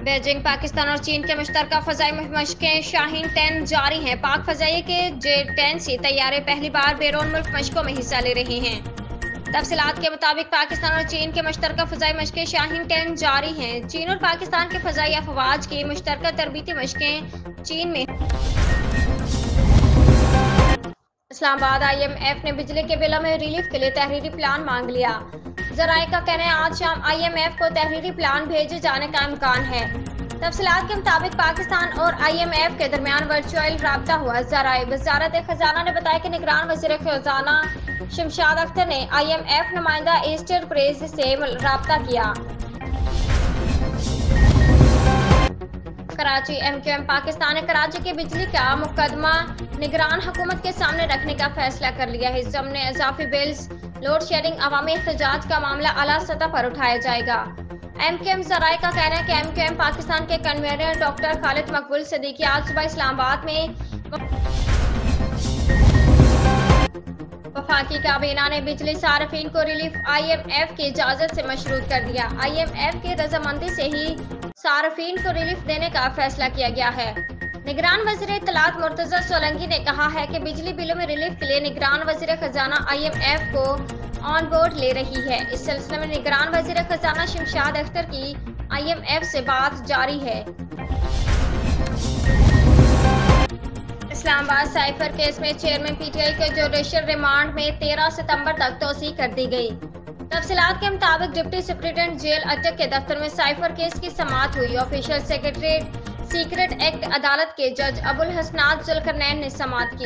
Beijing Pakistan और चीन के मुश्तरका फ़ज़ाई मशक़ें शाहीन 10 जारी हैं। पाक फ़ज़ाइया के J-10 से तैयारे पहली बार बैरून मुल्क मशक़ों में हिस्सा ले रहे हैं। तफ़सीलात के मुताबिक पाकिस्तान और चीन के मुश्तरका फ़ज़ाई मशक़ें शाहीन 10 जारी हैं। चीन और पाकिस्तान के फ़ज़ाई अफ़वाज की मुश्तरका तरबीती मशक़ें चीन में। इस्लामाबाद IMF ने बिजली के बिलों में रिलीफ के लिए तहरीरी प्लान मांग लिया। ज़राए का कहना है आज शाम IMF को तहरीरी प्लान भेजे जाने का इम्कान है। तफसीलात के मुताबिक पाकिस्तान और IMF के दरमियान वर्चुअल राब्ता हुआ। ज़राए वज़ारत ख़ज़ाना ने बताया कि निगरान वज़ीर ख़ज़ाना शमशाद अख्तर ने IMF नुमाइंदा ईस्टर प्रेस से राब्ता किया। कराची MQM पाकिस्तान ने कराची की बिजली का मुकदमा निगरान हुकूमत के सामने रखने का फैसला कर लिया है। ज़मन इजाफी बिल्स, लोड शेडिंग, अवामी एहतजाज का मामला आला सतह पर उठाया जाएगा। MQM ज़राए का कहना है कि MQM पाकिस्तान के कन्वीनर डॉक्टर खालिद मकबूल सिद्दीकी आज सुबह इस्लामाबाद में वफाकी काबीना ने बिजली सार्फिन को रिलीफ IMF की इजाजत से मशरूत कर दिया। IMF की रजामंदी से ही सार्फिन को रिलीफ देने का फैसला किया गया है। निगरान वज़ीर इत्तलात मुर्तज़ा सोलंकी ने कहा है कि बिजली बिलों में रिलीफ के लिए निगरान वज़ीर ख़ज़ाना IMF को ऑन बोर्ड ले रही है। इस सिलसिले में निगरान वज़ीर ख़ज़ाना शमशाद अख्तर की IMF से बात जारी है। इस्लामाबाद साइफर केस में चेयरमैन PTI के जुडिशल रिमांड में 13 सितंबर तक तोसी कर दी गई। तफसीलात के मुताबिक डिप्टी सुप्रिंटेंडेंट जेल अटक के दफ्तर में साइफर केस की समाअत हुई। ऑफिशियल सेक्रेटरीट सीक्रेट एक्ट अदालत के जज अबुल हसनात जुल्करनैन ने समाअत की।